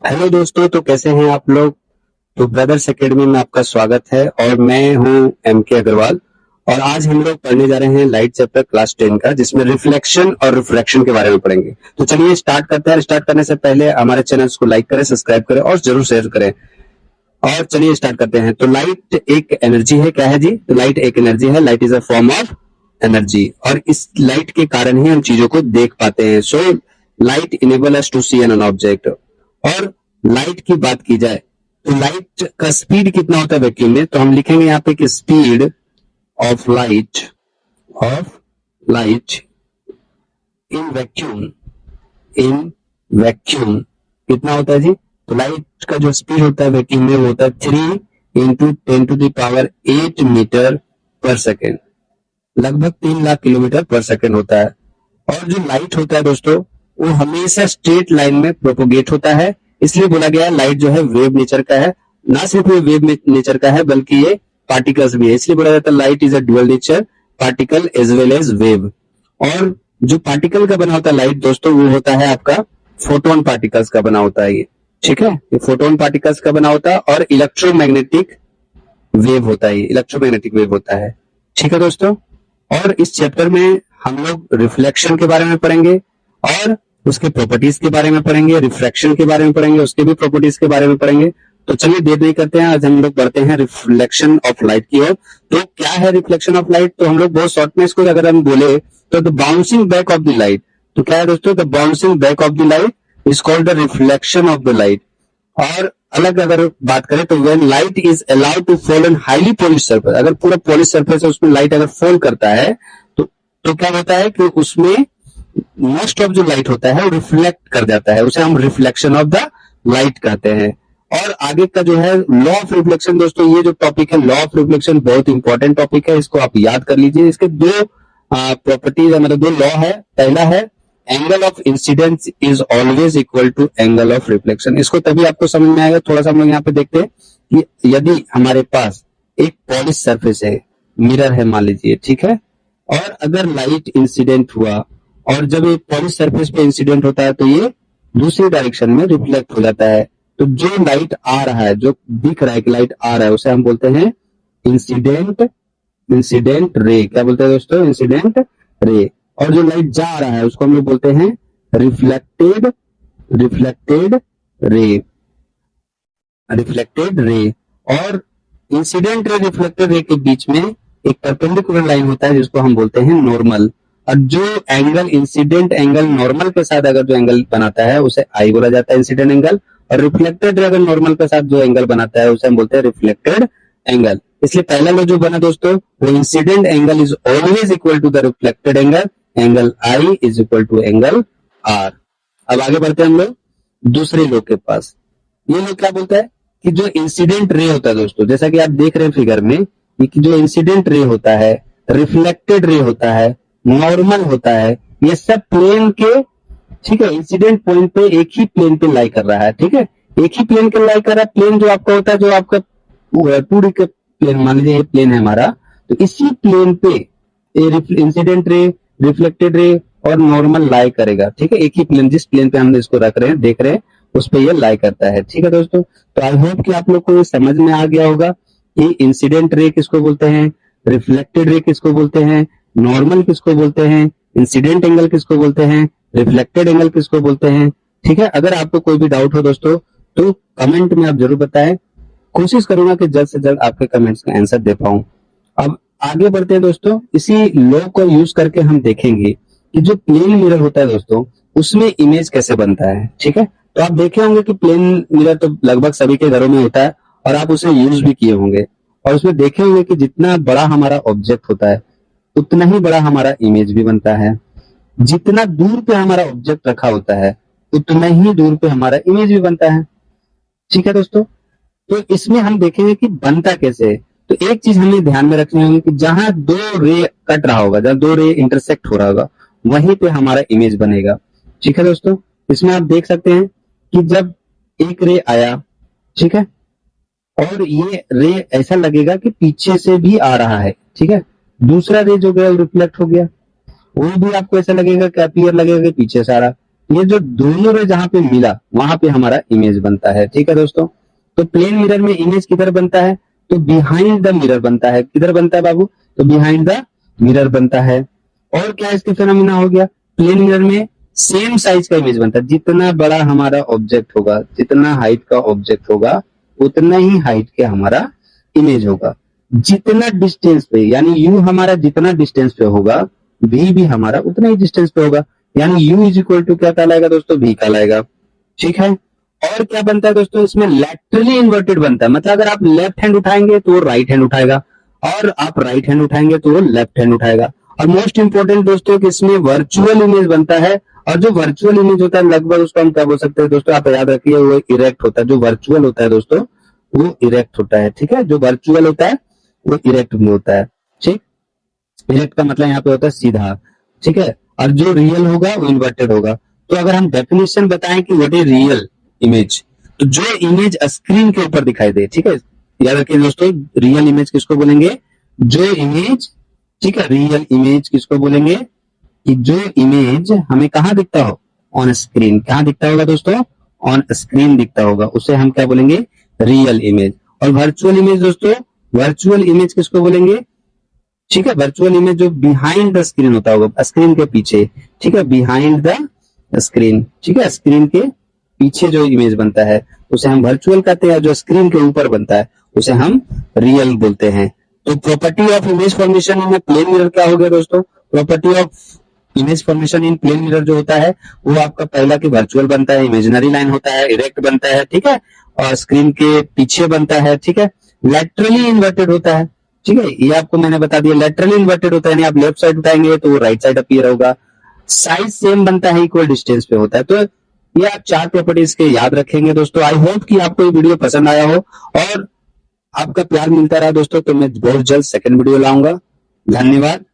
Hello दोस्तों, तो कैसे हैं आप लोग। तो ब्रदर्स एकेडमी में आपका स्वागत है और मैं हूं एम के अग्रवाल। और आज हम लोग पढ़ने जा रहे हैं लाइट चैप्टर क्लास 10 का, जिसमें रिफ्लेक्शन और रिफ्रैक्शन के बारे में पढ़ेंगे। तो चलिए स्टार्ट करते हैं। स्टार्ट करने से पहले हमारे चैनल को लाइक करें, सब्सक्राइब करें और जरूर शेयर करें। और चलिए स्टार्ट करते हैं। तो लाइट एक एनर्जी है, क्या है जी? तो लाइट एक एनर्जी है। Light is a form of energy, और इस लाइट के कारण ही हम चीजों को देख पाते हैं। So light enable us to see an object. और लाइट की बात की जाए तो लाइट का स्पीड कितना होता है वैक्यूम में, तो हम लिखेंगे यहाँ पे कि speed of light of light in vacuum in vacuum कितना होता है जी? तो लाइट का जो स्पीड होता है वैक्यूम में वो होता है 3 × 10⁸ मीटर पर सेकेंड, लगभग 3 लाख किलोमीटर पर सेकेंड होता है। और जो लाइट होता है दोस्तों, वो हमेशा स्ट्रेट लाइन में प्रोपोगेट होता है। इसलिए बोला गया है लाइट जो है वेव नेचर का है। ना सिर्फ ये वेव नेचर का है बल्कि ये पार्टिकल्स भी है। इसलिए बोला जाता है light is a dual nature, particle as well as wave. और जो पार्टिकल का बना होता है लाइट दोस्तों, वो होता है आपका फोटोन पार्टिकल्स का बना होता है। ये ठीक है, ये फोटोन पार्टिकल्स का बना होता है और इलेक्ट्रोमैग्नेटिक वेव होता है, इलेक्ट्रोमैग्नेटिक वेव होता है। ठीक है दोस्तों। और इस चैप्टर में हम लोग रिफ्लेक्शन के बारे में पढ़ेंगे और उसके प्रॉपर्टीज के बारे में पढ़ेंगे, रिफ्रैक्शन के बारे में पढ़ेंगे, उसके भी प्रॉपर्टीज के बारे में पढ़ेंगे। तो चलिए देर नहीं करते हैं, आज हम लोग बढ़ते हैं रिफ्लेक्शन ऑफ लाइट की ओर। तो क्या है रिफ्लेक्शन ऑफ लाइट? तो हम लोग बहुत शॉर्ट में इसको अगर हम बोले तो the bouncing back of the light. तो क्या है दोस्तों? The bouncing back of the light is called the reflection of the light. और अलग अगर बात करें तो when light is allowed to fall on highly polish surface, अगर पूरा पॉलिश सरफेस है उसमें लाइट अगर फॉल करता है तो क्या होता है कि उसमें मोस्ट ऑफ जो लाइट होता है वो रिफ्लेक्ट कर जाता है, उसे हम रिफ्लेक्शन ऑफ द लाइट कहते हैं। और आगे का जो है लॉ ऑफ रिफ्लेक्शन दोस्तों, ये जो टॉपिक है लॉ ऑफ रिफ्लेक्शन बहुत इंपॉर्टेंट टॉपिक है, इसको आप याद कर लीजिए। इसके दो प्रॉपर्टीज मतलब दो लॉ है। पहला है angle of incidence is always equal to angle of reflection. इसको तभी आपको समझ में आएगा। थोड़ा सा हम लोग यहाँ पे देखते हैं कि यदि हमारे पास एक पॉलिश सरफेस है, मिरर है मान लीजिए, ठीक है, और अगर लाइट इंसिडेंट हुआ और जब ये पॉलिश सरफेस पे इंसिडेंट होता है तो ये दूसरी डायरेक्शन में रिफ्लेक्ट हो जाता है। तो जो लाइट आ रहा है, जो दिख रहा है कि लाइट आ रहा है, उसे हम बोलते हैं इंसिडेंट इंसिडेंट रे। क्या बोलते हैं दोस्तों? Incident ray. और जो लाइट जा रहा है उसको हम लोग बोलते हैं reflected reflected ray reflected ray. और इंसिडेंट रे रिफ्लेक्टेड रे के बीच में एक परपेंडिकुलर लाइन होता है जिसको हम बोलते हैं नॉर्मल। और जो एंगल इंसिडेंट एंगल नॉर्मल के साथ अगर जो एंगल बनाता है उसे आई बोला जाता है, इंसिडेंट एंगल। और रिफ्लेक्टेड रे अगर नॉर्मल के साथ जो एंगल बनाता है उसे हम बोलते हैं रिफ्लेक्टेड एंगल। इसलिए पहला लो जो बना दोस्तों, वो incident angle is always equal to the reflected angle, angle I is equal to angle R. अब आगे बढ़ते हैं हम लोग दूसरे लो के पास। ये लोग क्या बोलता है कि जो इंसिडेंट रे होता है दोस्तों, जैसा कि आप देख रहे हैं फिगर में, कि जो इंसिडेंट रे होता है, रिफ्लेक्टेड रे होता है, नॉर्मल होता है, ये सब प्लेन के, ठीक है, इंसिडेंट पॉइंट पे एक ही प्लेन पे लाई कर रहा है। ठीक है, एक ही प्लेन पे लाई कर रहा है। प्लेन जो आपका होता है, जो आपका 2D के प्लेन मान लीजिए ये प्लेन है हमारा, तो इसी प्लेन पे इंसिडेंट रे, रिफ्लेक्टेड रे और नॉर्मल लाई करेगा। ठीक है, एक ही प्लेन, जिस प्लेन पे हम इसको रख रहे हैं, देख रहे हैं, उस पे ये लाई करता है। ठीक है दोस्तों, तो आई होप कि आप लोग को ये समझ में आ गया होगा कि इंसिडेंट रे किसको बोलते हैं, रिफ्लेक्टेड रे किसको बोलते हैं, नॉर्मल किसको बोलते हैं, इंसिडेंट एंगल किसको बोलते हैं, रिफ्लेक्टेड एंगल किसको बोलते हैं। ठीक है, अगर आपको कोई भी डाउट हो दोस्तों तो कमेंट में आप जरूर बताएं। कोशिश करूंगा कि जल्द से जल्द आपके कमेंट्स का आंसर दे पाऊं। अब आगे बढ़ते हैं दोस्तों। इसी लॉ को यूज करके हम देखेंगे कि जो प्लेन मिरर होता है दोस्तों, उसमें इमेज कैसे बनता है। ठीक है, तो आप देखे होंगे कि प्लेन मिरर तो लगभग सभी के घरों में होता है और आप उसे यूज भी किए होंगे। और उसमें देखे होंगे कि जितना बड़ा हमारा ऑब्जेक्ट होता है उतना ही बड़ा हमारा इमेज भी बनता है। जितना दूर पे हमारा ऑब्जेक्ट रखा होता है उतना ही दूर पे हमारा इमेज भी बनता है। ठीक है दोस्तों, तो इसमें हम देखेंगे कि बनता कैसे है। तो एक चीज हमें ध्यान में रखनी होगी कि जहां दो रे कट रहा होगा, जहां दो रे इंटरसेक्ट हो रहा होगा, वहीं पे हमारा इमेज बनेगा। ठीक है दोस्तों, इसमें आप देख सकते हैं कि जब एक रे आया, ठीक है, और ये रे ऐसा लगेगा कि पीछे से भी आ रहा है। ठीक है, दूसरा रे जो गया वो रिफ्लेक्ट हो गया, वो भी आपको ऐसा लगेगा कि अपीयर लगेगा कि पीछे से आ रहा। ये जो दोनों रे जहां पे मिला वहां पे हमारा इमेज बनता है। ठीक है दोस्तों, तो प्लेन मिरर में इमेज किधर बनता है, तो बिहाइंड द मिरर बनता है। किधर बनता है बाबू, तो बिहाइंड द मिरर बनता है। और क्या इसके फिनोमिना हो गया, प्लेन मिरर में सेम साइज का इमेज बनता है। जितना बड़ा हमारा ऑब्जेक्ट होगा, जितना हाइट का ऑब्जेक्ट होगा, उतना ही हाइट के हमारा इमेज होगा। जितना डिस्टेंस पे, यानी यू हमारा जितना डिस्टेंस पे होगा, वी भी हमारा उतना ही डिस्टेंस पे होगा। यानी यू इज इक्वल टू क्या कहलाएगा दोस्तों, वी कहलाएगा। ठीक है, और क्या बनता है दोस्तों, इसमें लैटरली इन्वर्टेड बनता है। मतलब अगर आप लेफ्ट हैंड उठाएंगे तो वो राइट हैंड उठाएगा, और आप राइट हैंड उठाएंगे तो वो लेफ्ट हैंड उठाएगा। और मोस्ट इंपोर्टेंट दोस्तों कि इसमें वर्चुअल इमेज बनता है, और जो वर्चुअल इमेज होता है लगभग उसको हम क्या बोल सकते हैं दोस्तों, आप याद रखिए, वो इरेक्ट होता है। जो वर्चुअल होता है दोस्तों वो इरेक्ट होता है। ठीक है, जो वर्चुअल होता है वो इरेक्ट भी होता है। ठीक, इरेक्ट का मतलब यहाँ पे होता है सीधा। ठीक है, और जो रियल होगा वो इन्वर्टेड होगा। तो अगर हम डेफिनेशन बताएं कि व्हाट इज रियल इमेज, तो जो इमेज स्क्रीन के ऊपर दिखाई दे। ठीक है, याद रखिए दोस्तों, रियल इमेज किसको बोलेंगे, जो इमेज, ठीक है, रियल इमेज किसको बोलेंगे, कि जो इमेज हमें कहां दिखता हो, ऑन स्क्रीन। कहां दिखता होगा दोस्तों, ऑन स्क्रीन दिखता होगा, उसे हम क्या बोलेंगे, रियल इमेज। और वर्चुअल इमेज दोस्तों, वर्चुअल इमेज किसको बोलेंगे, ठीक है, वर्चुअल इमेज जो बिहाइंड द स्क्रीन होता होगा, स्क्रीन के पीछे। ठीक है, बिहाइंड द स्क्रीन। ठीक है, स्क्रीन के पीछे जो इमेज बनता है उसे हम वर्चुअल कहते हैं, जो स्क्रीन के ऊपर बनता है उसे हम रियल बोलते हैं। तो property of image formation in plane mirror क्या हो गया दोस्तों, property of image formation in plane mirror जो होता है वो आपका पहला की वर्चुअल बनता है, इमेजिनरी लाइन होता है, इरेक्ट बनता है। ठीक है, और स्क्रीन के पीछे बनता है। ठीक है, लैटरली इन्वर्टेड होता है। ठीक है, ये आपको मैंने बता दिया, लैटरली इन्वर्टेड होता है, यानी आप लेफ्ट साइड उठाएंगे तो वो राइट साइड अपीयर होगा। साइज सेम बनता है, इक्वल डिस्टेंस पे होता है। तो ये आप चार प्रॉपर्टीज के याद रखेंगे दोस्तों। आई होप कि आपको ये वीडियो पसंद आया हो और आपका प्यार मिलता रहा दोस्तों। तो मैं बहुत जल्द सेकंड वीडियो लाऊंगा। धन्यवाद।